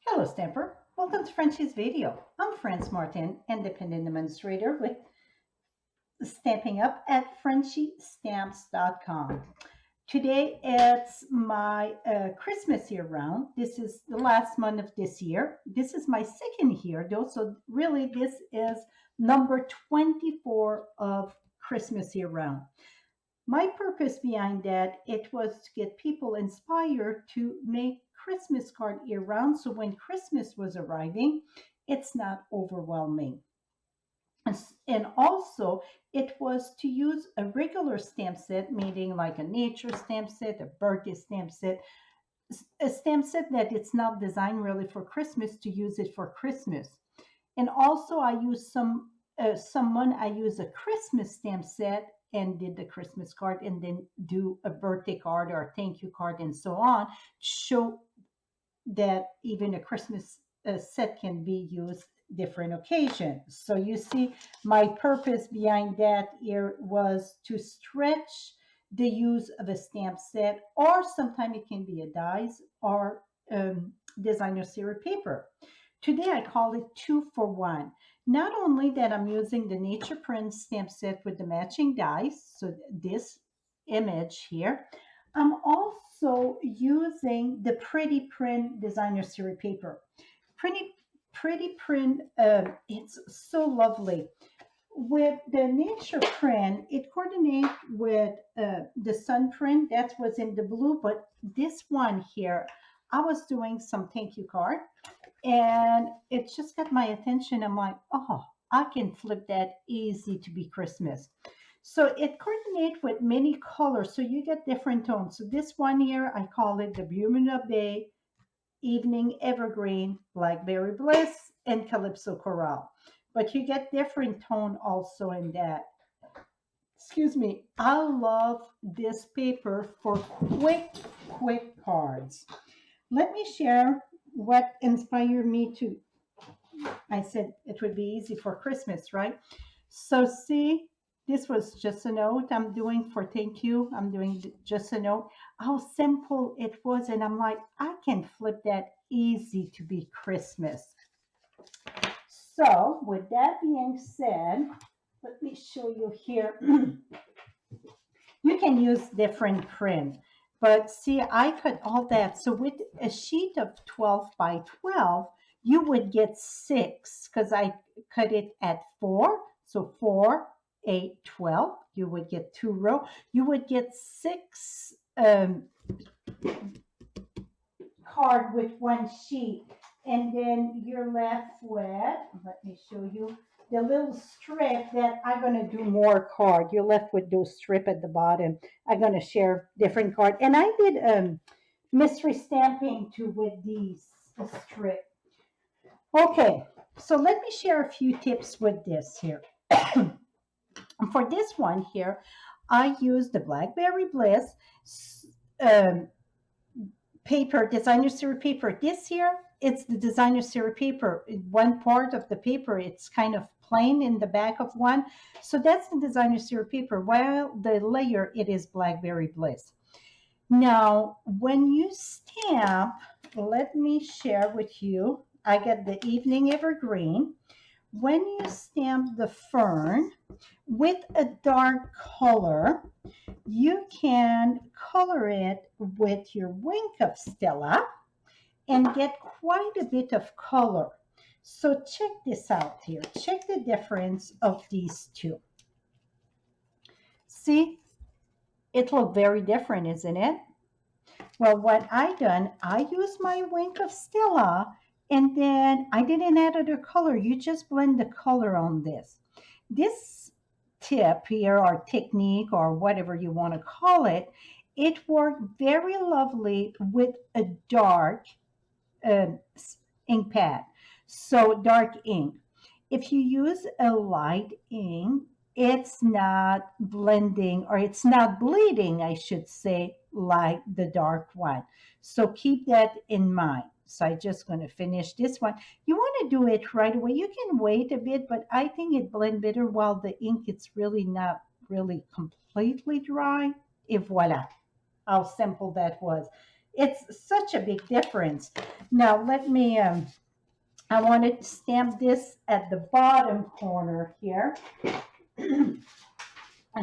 Hello, Stamper. Welcome to Frenchie's video. I'm France Martin, independent administrator with Stamping Up at frenchiestamps.com. Today it's my Christmas year round. This is the last month of this year. This is my second year, though, so really this is number 24 of Christmas year round. My purpose behind that it was to get people inspired to make Christmas card year round so when Christmas was arriving, it's not overwhelming. And also, it was to use a regular stamp set, meaning like a nature stamp set, a birthday stamp set, a stamp set that it's not designed really for Christmas, to use it for Christmas. And also, I use someone I use a Christmas stamp set and did the Christmas card, and then do a birthday card or a thank you card and so on. Show that even a Christmas set can be used different occasions. So you see, my purpose behind that here was to stretch the use of a stamp set, or sometimes it can be a dies or designer series paper. Today I call it two for one. Not only that I'm using the nature print stamp set with the matching dies, so this image here, I'm also using the Pretty Print Designer Series paper. Pretty, Pretty Print, it's so lovely. With the nature print, it coordinates with the sun print that was in the blue, but this one here, I was doing some thank you card and it just got my attention. I'm like, oh, I can flip that easy to be Christmas. So it coordinates with many colors, so you get different tones. So this one here, I call it the Bermuda Bay Evening Evergreen, Blackberry Bliss, and Calypso Coral. But you get different tone also in that. Excuse me. I love this paper for quick cards. Let me share what inspired me to. I said it would be easy for Christmas, right? So see, this was just a note I'm doing for thank you. I'm doing just a note. How simple it was. And I'm like, I can flip that easy to be Christmas. So with that being said, let me show you here. You can use different print. But see, I cut all that. So with a sheet of 12 by 12, you would get six because I cut it at four. So 4, 8, 12. You would get two row. You would get six card with one sheet. And then you're left with, let me show you, the little strip that I'm going to do more card. You're left with those strip at the bottom. I'm going to share different card. And I did mystery stamping too with these strip. Okay, so let me share a few tips with this here. For this one here, I use the Blackberry Bliss um, paper, designer series paper. This here, it's the designer series paper. One part of the paper, it's kind of plain in the back of one. So that's the designer series paper, while the layer, it is Blackberry Bliss. Now, when you stamp, let me share with you, I get the Evening Evergreen. When you stamp the fern with a dark color, you can color it with your Wink of Stella and get quite a bit of color. So check this out here. Check the difference of these two. See, it looks very different, isn't it? Well, what I done, I used my Wink of Stella and then I didn't add other color. You just blend the color on this. This tip here, or technique, or whatever you want to call it, it worked very lovely with a dark uh, ink pad. So dark ink. If you use a light ink, it's not blending, or it's not bleeding, I should say, like the dark one. So keep that in mind. So I'm just going to finish this one. You want to do it right away. You can wait a bit, but I think it blends better while the ink it's really not really completely dry. Et voila, how simple that was. It's such a big difference. Now let me, I want to stamp this at the bottom corner here.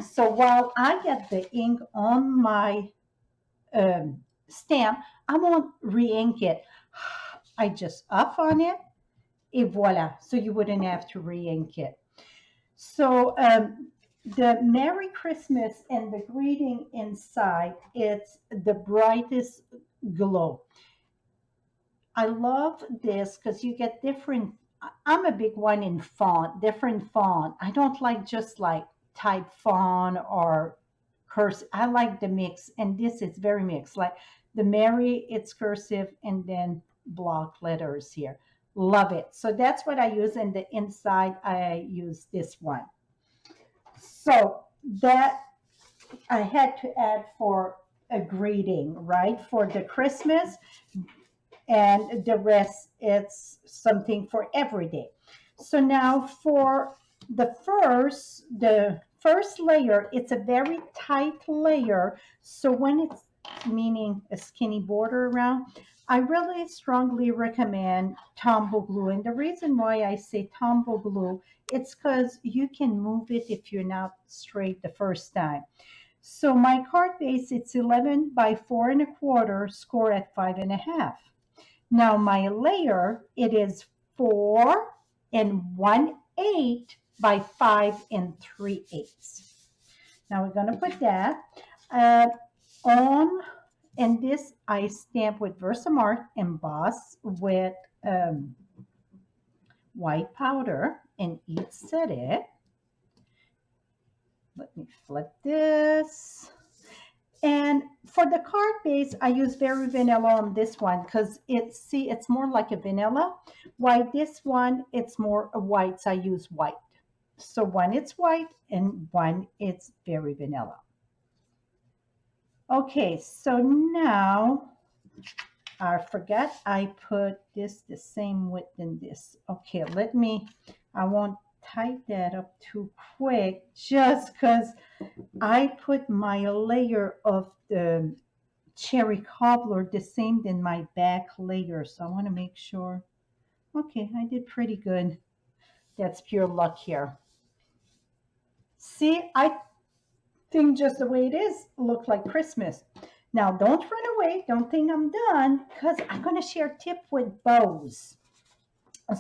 So while I get the ink on my stamp, I won't re-ink it. I just up on it, et voila. So you wouldn't have to re-ink it. So the Merry Christmas and the greeting inside, it's the brightest glow. I love this because you get different. I'm a big one in font, different font. I don't like just like type font or cursive. I like the mix, and this is very mixed. Like the Mary, it's cursive, and then block letters here. Love it. So that's what I use, and the inside I use this one. So that I had to add for a greeting, right? For the Christmas, and the rest it's something for every day. So now for the first layer, it's a very tight layer. So when it's meaning a skinny border around, I really strongly recommend Tombow glue. And the reason why I say Tombow glue, it's because you can move it if you're not straight the first time. So my card base, it's 11 by 4 1/4, score at 5 1/2. Now my layer, it is 4 1/8 by 5 3/8. Now we're going to put that uh, on, and this I stamp with Versamark, emboss with white powder, and each set it. Let me flip this. And for the card base, I use Very Vanilla on this one because it's more like a vanilla. While this one, it's more a white, so I use white. So one it's white and one it's Very Vanilla. Okay, so now I forgot I put this the same width in this. Okay, I won't type that up too quick just because I put my layer of the cherry cobbler the same in my back layer. So I want to make sure. Okay, I did pretty good. That's pure luck here. See, I think just the way it is, look like Christmas. Now, don't run away. Don't think I'm done because I'm going to share a tip with bows.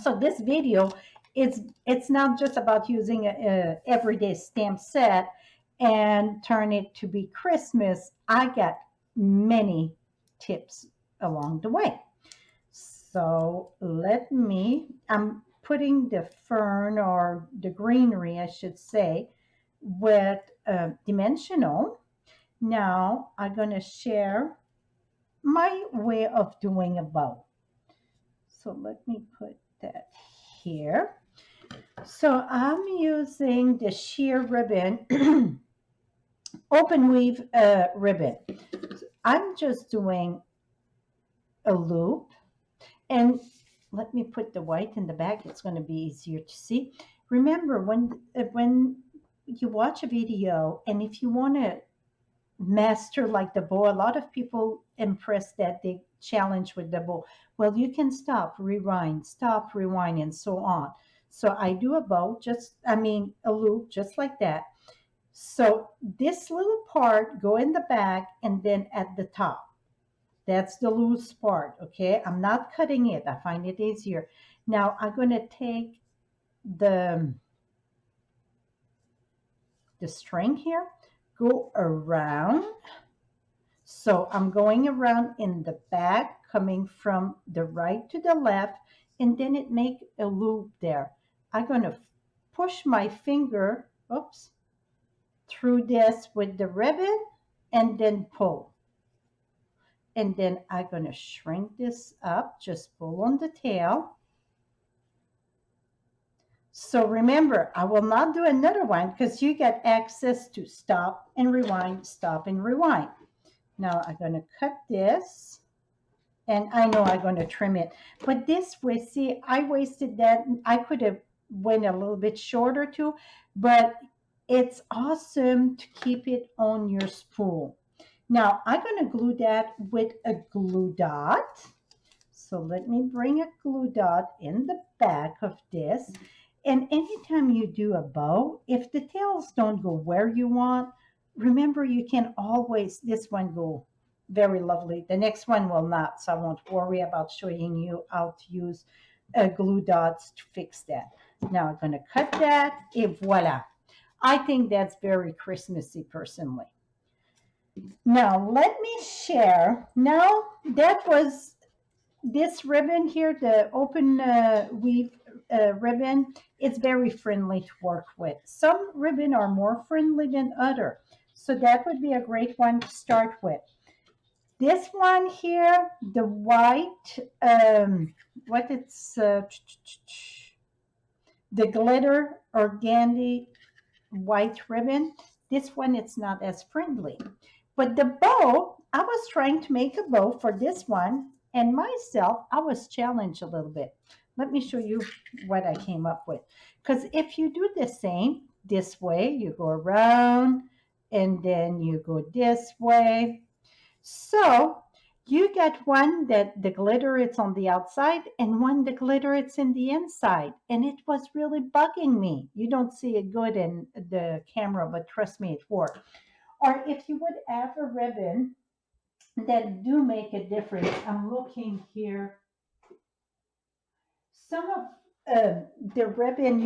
So this video, it's not just about using a everyday stamp set and turn it to be Christmas. I got many tips along the way. So I'm putting the fern or the greenery, I should say, with dimensional. Now I'm going to share my way of doing a bow. So let me put that here. So I'm using the sheer ribbon, open weave ribbon. I'm just doing a loop, and let me put the white in the back. It's going to be easier to see. Remember, when you watch a video, and if you want to master like the bow, a lot of people impress that they challenge with the bow. Well, you can stop, rewind, and so on. So I do a bow, a loop just like that. So this little part go in the back and then at the top. That's the loose part, okay? I'm not cutting it. I find it easier. Now I'm going to take the string here, go around. So I'm going around in the back, coming from the right to the left, and then it make a loop there. I'm going to push my finger, through this with the ribbon and then pull. And then I'm going to shrink this up, just pull on the tail. So remember, I will not do another one because you get access to stop and rewind, stop and rewind. Now I'm going to cut this, and I know I'm going to trim it. But this way, see, I wasted that. I could have went a little bit shorter too, but it's awesome to keep it on your spool. Now I'm going to glue that with a glue dot. So let me bring a glue dot in the back of this. And anytime you do a bow, if the tails don't go where you want, remember you can always, this one go very lovely. The next one will not, so I won't worry about showing you how to use glue dots to fix that. Now I'm going to cut that, and voila. I think that's very Christmassy personally. Now let me share. Now that was this ribbon here, the open weave ribbon, it's very friendly to work with. Some ribbon are more friendly than other. So that would be a great one to start with. This one here, the white, what it's, the glitter organdy white ribbon. This one, it's not as friendly. But the bow, I was trying to make a bow for this one, and myself, I was challenged a little bit. Let me show you what I came up with. Because if you do the same this way, you go around, and then you go this way. So you get one that the glitter it's on the outside and one the glitter it's in the inside. And it was really bugging me. You don't see it good in the camera, but trust me, it worked. Or if you would have a ribbon that do make a difference. I'm looking here. Some of the ribbon,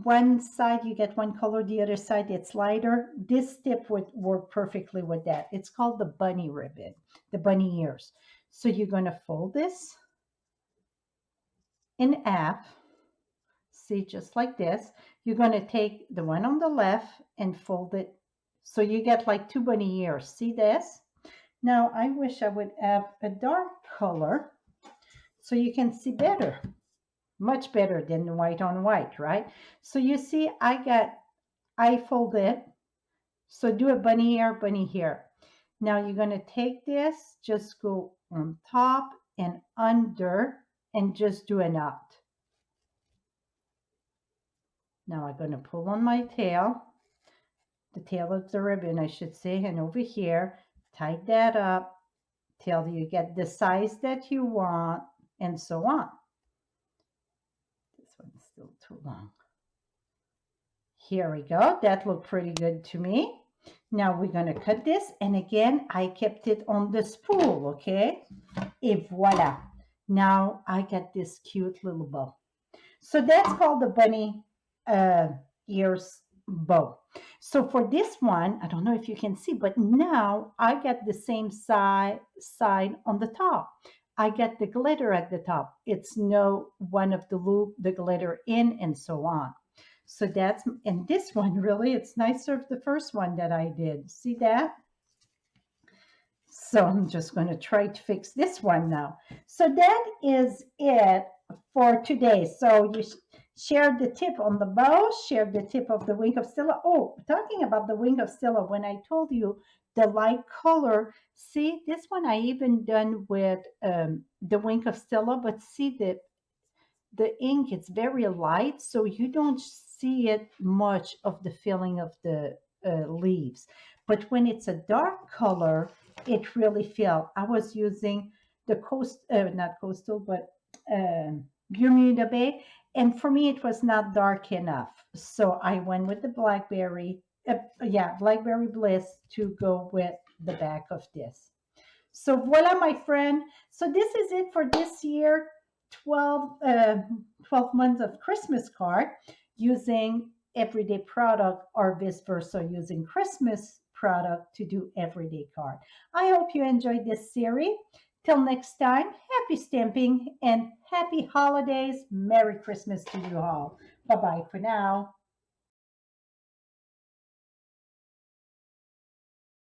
one side you get one color, the other side it's lighter. This tip would work perfectly with that. It's called the bunny ribbon, the bunny ears. So you're going to fold this in half. See, just like this. You're going to take the one on the left and fold it. So you get like two bunny ears. See this? Now I wish I would have a dark color so you can see better. Much better than white on white, right? So you see, I fold it. So do a bunny here. Now you're going to take this, just go on top and under, and just do a knot. Now I'm going to pull on my tail, the tail of the ribbon, I should say, and over here, tie that up till you get the size that you want, and so on. This one's still too long. Here we go. That looked pretty good to me. Now we're going to cut this. And again, I kept it on the spool, okay? Et voila. Now I got this cute little bow. So that's called the bunny ears bow. So for this one, I don't know if you can see, but now I got the same side on the top. I get the glitter at the top. It's no one of the loop, the glitter in, and so on. So that's, and this one really, it's nicer than the first one that I did. See that? So I'm just going to try to fix this one now. So that is it for today. So you shared the tip on the bow, shared the tip of the wing of Stella. Oh, talking about the wing of Stella, when I told you the light color, see this one I even done with the wing of Stella, but see the ink, it's very light, so you don't see it much of the feeling of the leaves. But when it's a dark color, it really feels. I was using the not coastal, but Bermuda Bay, and for me it was not dark enough. So I went with the blackberry, blackberry bliss to go with the back of this. So voila, my friend. So this is it for this year. 12 months of Christmas card using everyday product or vice versa using Christmas product to do everyday card. I hope you enjoyed this series. Till next time, happy stamping and happy holidays. Merry Christmas to you all. Bye-bye for now.